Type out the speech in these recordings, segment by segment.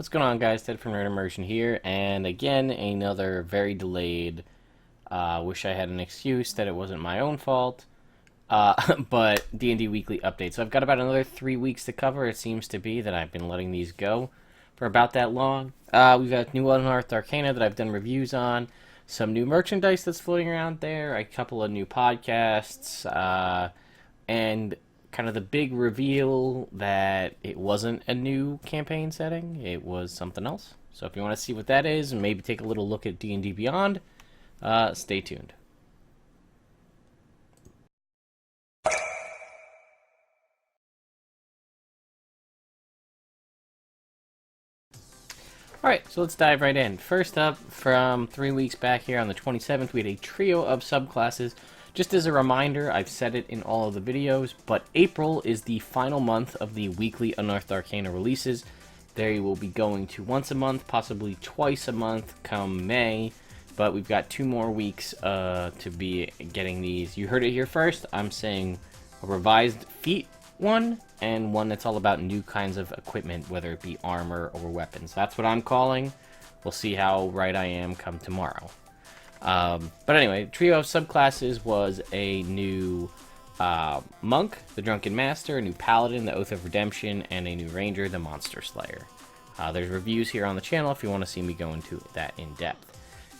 What's going on, guys? Ted from Immersion here, and again, another very delayed. Wish I had an excuse that it wasn't my own fault. But D&D Weekly update. So I've got about another 3 weeks to cover. It seems to be that I've been letting these go for about that long. We've got new Unearthed Arcana that I've done reviews on, some new merchandise that's floating around there, a couple of new podcasts, and kind of the big reveal that it wasn't a new campaign setting, it was something else. So if you want to see what that is and maybe take a little look at D&D Beyond, stay tuned. Alright, so let's dive right in. First up, from 3 weeks back here on the 27th, we had a trio of subclasses. Just as a reminder, I've said it in all of the videos, but April is the final month of the weekly Unearthed Arcana releases. They will be going to once a month, possibly twice a month come May, but we've got 2 more weeks to be getting these. You heard it here first. I'm saying a revised feat one, and one that's all about new kinds of equipment, whether it be armor or weapons. That's what I'm calling. We'll see how right I am come tomorrow. But anyway, trio of subclasses was a new monk, the Drunken Master, a new paladin, the Oath of Redemption, and a new ranger, the Monster Slayer. There's reviews here on the channel if you want to see me go into that in depth.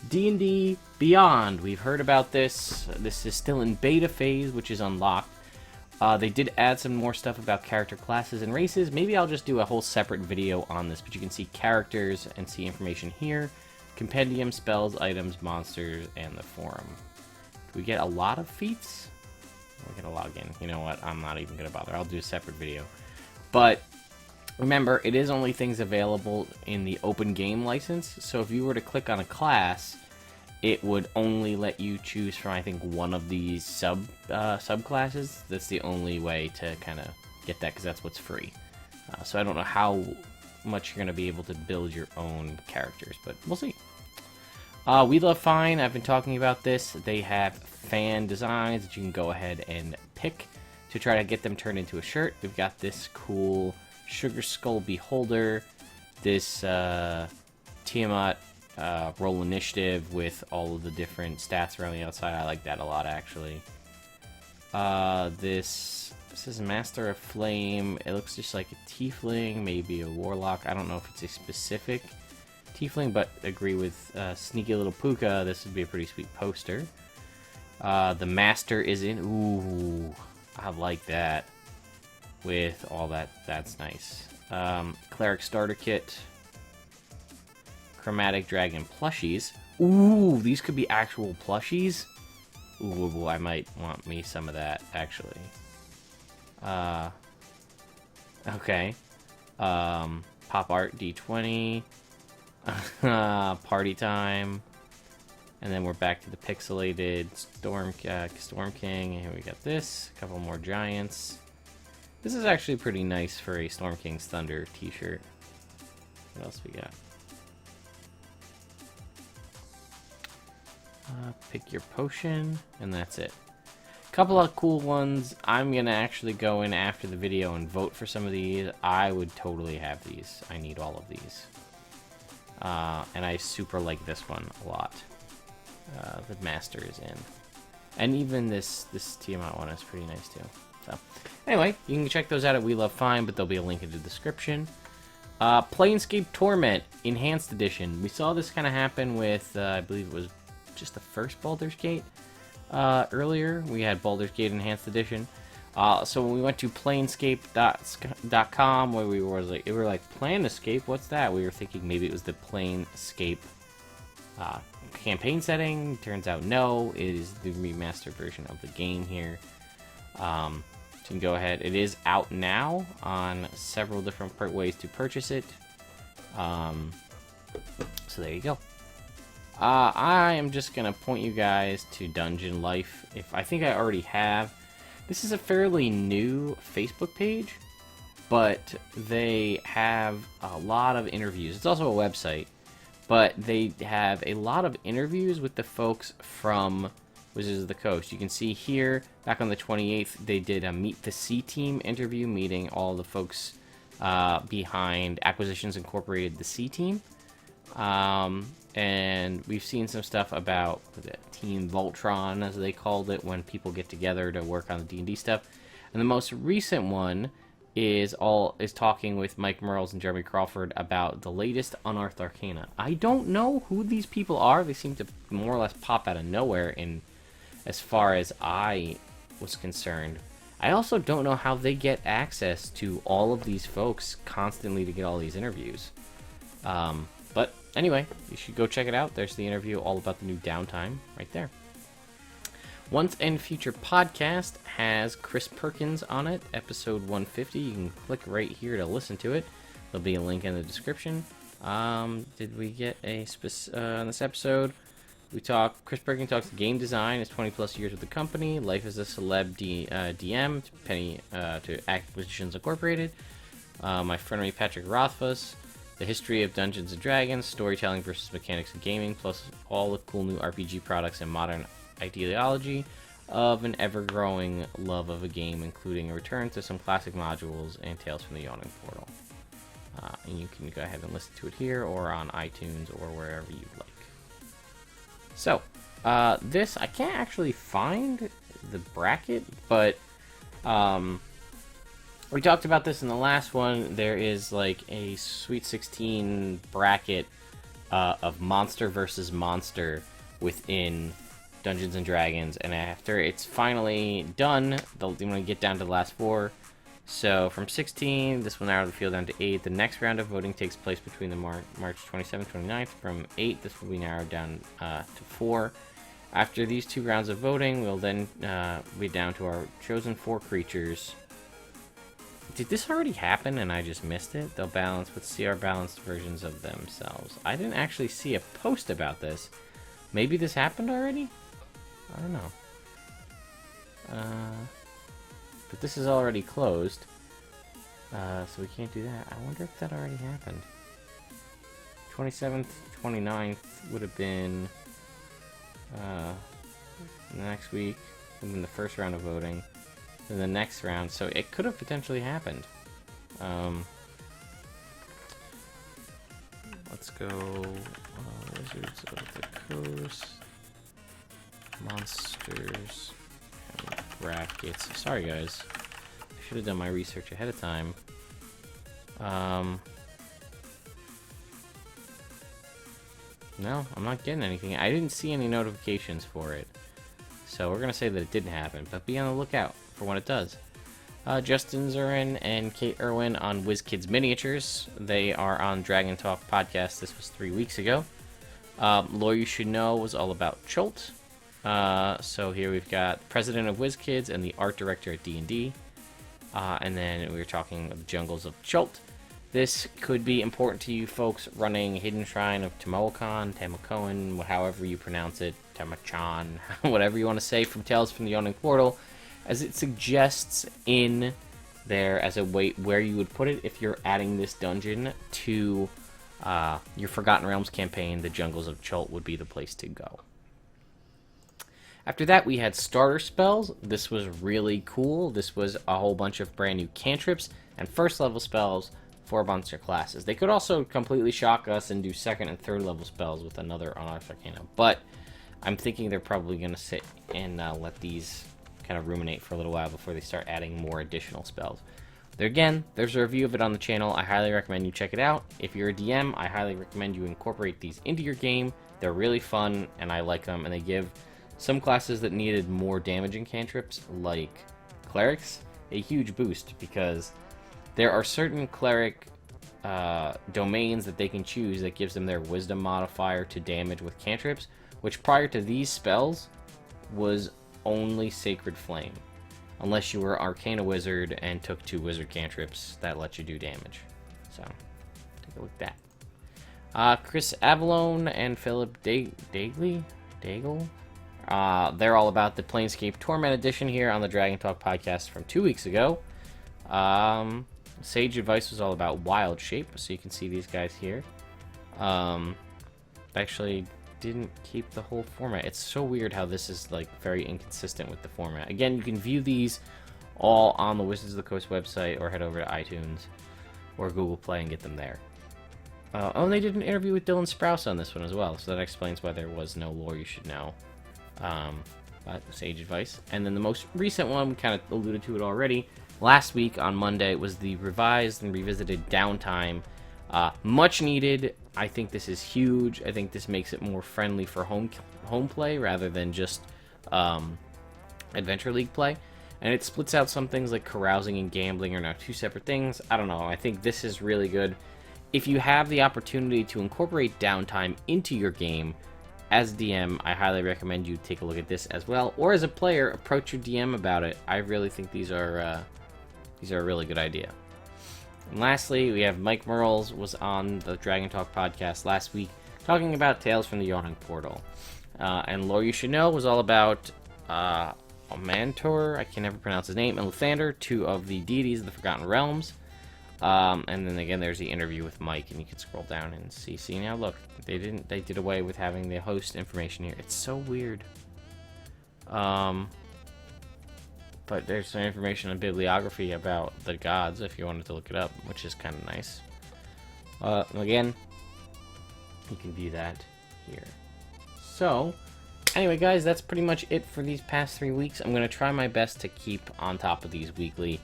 D&D Beyond, we've heard about this. This is still in beta phase, which is unlocked. They did add some more stuff about character classes and races. Maybe I'll just do a whole separate video on this, but you can see characters and see information here. Compendium, spells, items, monsters, and the forum. Do we get a lot of feats? We're gonna log in. You know what? I'm not even gonna bother. I'll do a separate video. But remember, it is only things available in the open game license. So if you were to click on a class, it would only let you choose from, I think, one of these subclasses. That's the only way to kind of get that, because that's what's free. So I don't know how much you're going to be able to build your own characters, but we'll see. We Love Fine, I've been talking about this. They have fan designs that you can go ahead and pick to try to get them turned into a shirt. We've got this cool Sugar Skull Beholder, this Tiamat roll initiative with all of the different stats around the outside. I like that a lot, actually. This is Master of Flame. It looks just like a tiefling, maybe a warlock. I don't know if it's a specific tiefling, but agree with Sneaky Little Puka. This would be a pretty sweet poster. The Master is in. Ooh, I like that. With all that, that's nice. Cleric Starter Kit. Chromatic Dragon plushies. Ooh, these could be actual plushies. Ooh, I might want me some of that, actually. Okay. Pop art D20. Party time. And then we're back to the pixelated Storm King. Here we got this. A couple more giants. This is actually pretty nice for a Storm King's Thunder t-shirt. What else we got? Pick your potion, and that's it. Couple of cool ones. I'm gonna actually go in after the video and vote for some of these. I would totally have these. I need all of these. And I super like this one a lot. The Master is in. And even this Tiamat one is pretty nice too. So, anyway, you can check those out at We Love Fine, but there'll be a link in the description. Planescape Torment Enhanced Edition. We saw this kind of happen with, I believe it was just the first Baldur's Gate. Earlier, we had Baldur's Gate Enhanced Edition. So when we went to Planescape.com, where we were like, Planescape, what's that? We were thinking maybe it was the Planescape campaign setting. Turns out no, it is the remastered version of the game here. So you can go ahead. It is out now on several different ways to purchase it. So there you go. I am just gonna point you guys to Dungeon Life. I think I already have. This is a fairly new Facebook page, but they have a lot of interviews. It's also a website, but they have a lot of interviews with the folks from Wizards of the Coast. You can see here, back on the 28th, they did a Meet the C Team interview, meeting all the folks behind Acquisitions Incorporated, the C team. And we've seen some stuff about Team Voltron, as they called it, when people get together to work on the D&D stuff. And the most recent one is talking with Mike Mearls and Jeremy Crawford about the latest Unearthed Arcana. I don't know who these people are. They seem to more or less pop out of nowhere in as far as I was concerned. I also don't know how they get access to all of these folks constantly to get all these interviews. But anyway, you should go check it out. There's the interview all about the new Downtime right there. Once and Future Podcast has Chris Perkins on it, episode 150. You can click right here to listen to it. There'll be a link in the description. Did we get a on this episode? Chris Perkins talks game design, his 20 plus years with the company, life as a celeb DM, to Acquisitions Incorporated, my friend Patrick Rothfuss, the history of Dungeons and Dragons, storytelling versus mechanics of gaming, plus all the cool new RPG products and modern ideology of an ever-growing love of a game, including a return to some classic modules and Tales from the Yawning Portal. And you can go ahead and listen to it here or on iTunes or wherever you'd like. So, this, I can't actually find the bracket, but we talked about this in the last one. There is like a Sweet 16 bracket of monster versus monster within Dungeons and Dragons, and after it's finally done, they're going to get down to the last 4. So from 16, this will narrow the field down to 8. The next round of voting takes place between the March 27th, 29th. From 8, this will be narrowed down to 4. After these 2 rounds of voting, we'll then be down to our chosen 4 creatures. Did this already happen and I just missed it? They'll balance with CR balanced versions of themselves. I didn't actually see a post about this. Maybe this happened already? I don't know. But this is already closed. So we can't do that. I wonder if that already happened. 27th, 29th would have been next week. Would have been the first round of voting. Then the next round. So it could have potentially happened. Let's go Wizards of the Coast. Monsters and brackets. Sorry guys, I should have done my research ahead of time. No, I'm not getting anything. I didn't see any notifications for it, so we're gonna say that it didn't happen, but be on the lookout for when it does. Justin Zurin and Kate Irwin on Wizkids Miniatures. They are on Dragontalk podcast. This was 3 weeks ago. Lore You Should Know was all about Chult. So here we've got the president of Wizkids and the art director at D&D. And then we were talking of the jungles of Chult. This could be important to you folks running Hidden Shrine of Tamokoan, however you pronounce it, Tamachan, whatever you want to say, from Tales from the Yawning Portal, as it suggests in there as a way where you would put it if you're adding this dungeon to your Forgotten Realms campaign. The jungles of Chult would be the place to go. After that, we had starter spells. This was really cool. This was a whole bunch of brand new cantrips and first level spells for monster classes. They could also completely shock us and do second and third level spells with another Unearthed Arcana, but I'm thinking they're probably going to sit and let these kind of ruminate for a little while before they start adding more additional spells. There again, there's a review of it on the channel. I highly recommend you check it out. If you're a DM, I highly recommend you incorporate these into your game. They're really fun, and I like them, and they give some classes that needed more damaging cantrips, like clerics, a huge boost, because there are certain cleric domains that they can choose that gives them their wisdom modifier to damage with cantrips, which prior to these spells was only Sacred Flame, unless you were Arcana Wizard and took 2 wizard cantrips that let you do damage. So take a look at that. Chris Avalone and Philip Daigle, they're all about the Planescape Torment Edition here on the Dragontalk podcast from 2 weeks ago. Sage Advice was all about Wild Shape, so you can see these guys here. Actually didn't keep the whole format. It's so weird how this is like very inconsistent with the format. Again, you can view these all on the Wizards of the Coast website or head over to iTunes. or Google Play and get them there. Oh, and they did an interview with Dylan Sprouse on this one as well, so that explains why there was no lore you should know. Sage advice. And then the most recent one, we kind of alluded to it already. Last week on Monday was the revised and revisited Downtime. Much needed. I think this is huge. I think this makes it more friendly for home play rather than just Adventure League play. And it splits out some things like carousing and gambling are now two separate things. I don't know. I think this is really good. If you have the opportunity to incorporate Downtime into your game, as DM, I highly recommend you take a look at this as well. Or as a player, approach your DM about it. I really think these are a really good idea. And lastly, we have Mike Mearls was on the Dragontalk podcast last week talking about Tales from the Yawning Portal. And Lore You Should Know was all about Mantor, I can never pronounce his name, and Lathander, two of the deities of the Forgotten Realms. And then again, there's the interview with Mike, and you can scroll down and see. See now, look, they did away with having the host information here. It's so weird. But there's some information on bibliography about the gods if you wanted to look it up, which is kind of nice. Again, you can view that here. So, anyway, guys, that's pretty much it for these past 3 weeks. I'm going to try my best to keep on top of these weekly.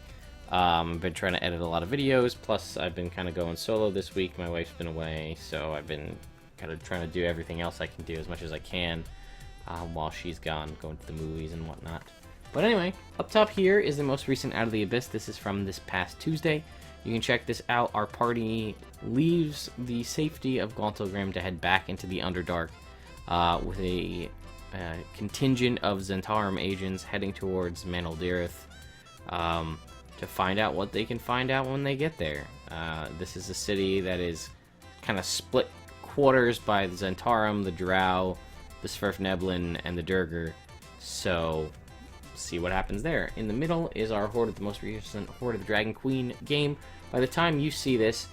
I've been trying to edit a lot of videos, plus I've been kind of going solo this week. My wife's been away, so I've been kind of trying to do everything else I can do as much as I can while she's gone, going to the movies and whatnot. But anyway, up top here is the most recent Out of the Abyss. This is from this past Tuesday. You can check this out. Our party leaves the safety of Gauntlgrim to head back into the Underdark with a contingent of Zentarum agents heading towards Manaldirith to find out what they can find out when they get there. This is a city that is kind of split quarters by the Zentarum, the Drow, the Svirfneblin, and the Durgar. So see what happens there. In the middle is our Horde of the most recent Horde of the Dragon Queen game. By the time you see this,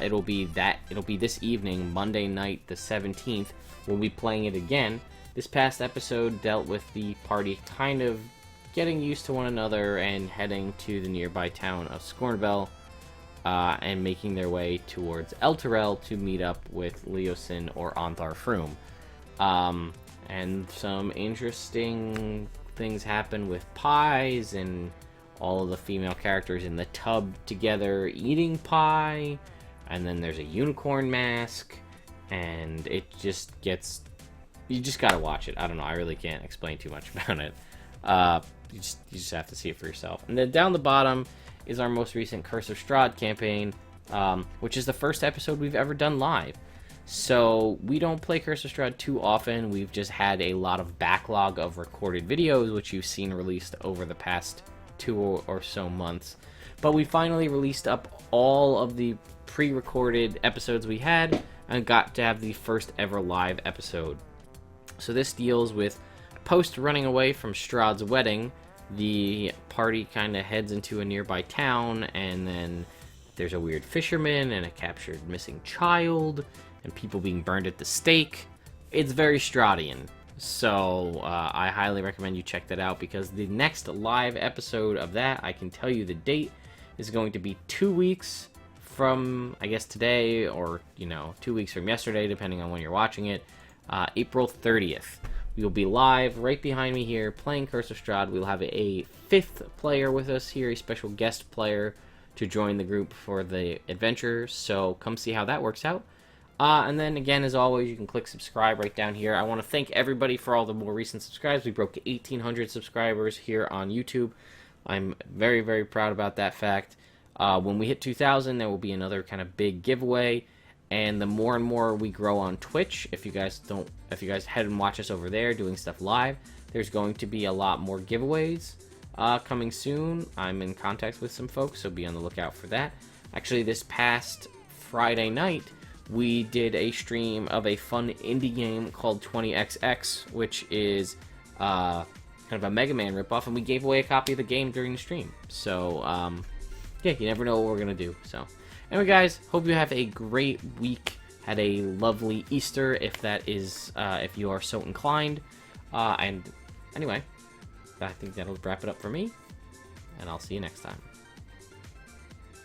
it'll be this evening, Monday night, the 17th. We'll be playing it again. This past episode dealt with the party kind of getting used to one another and heading to the nearby town of Scornbell and making their way towards Elturel to meet up with Leosin or Ontharr Froom. And some interesting things happen with pies and all of the female characters in the tub together eating pie, and then there's a unicorn mask, and it just gets... You just gotta watch it. I don't know, I really can't explain too much about it. You just have to see it for yourself. And then down the bottom is our most recent Curse of Strahd campaign, which is the first episode we've ever done live. So we don't play Curse of Strahd too often. We've just had a lot of backlog of recorded videos, which you've seen released over the past 2 or so months. But we finally released up all of the pre-recorded episodes we had and got to have the first ever live episode. So this deals with post running away from Strahd's wedding. The party kind of heads into a nearby town, and then there's a weird fisherman and a captured missing child, and people being burned at the stake. It's very Strahdian. So I highly recommend you check that out, because the next live episode of that, I can tell you the date, is going to be 2 weeks from, I guess, today, or, 2 weeks from yesterday, depending on when you're watching it, April 30th. We will be live right behind me here playing Curse of Strahd. We'll have a 5th player with us here, a special guest player to join the group for the adventure. So come see how that works out. And then again, as always, you can click subscribe right down here. I want to thank everybody for all the more recent subscribes. We broke 1,800 subscribers here on YouTube. I'm very, very proud about that fact. When we hit 2,000, there will be another kind of big giveaway. And the more and more we grow on Twitch, if you guys head and watch us over there doing stuff live, there's going to be a lot more giveaways coming soon. I'm in contact with some folks, so be on the lookout for that. Actually, this past Friday night, we did a stream of a fun indie game called 20XX, which is kind of a Mega Man ripoff, and we gave away a copy of the game during the stream. So, yeah, you never know what we're going to do, so... Anyway, guys, hope you have a great week. Had a lovely Easter, if that is, if you are so inclined. And anyway, I think that'll wrap it up for me, and I'll see you next time.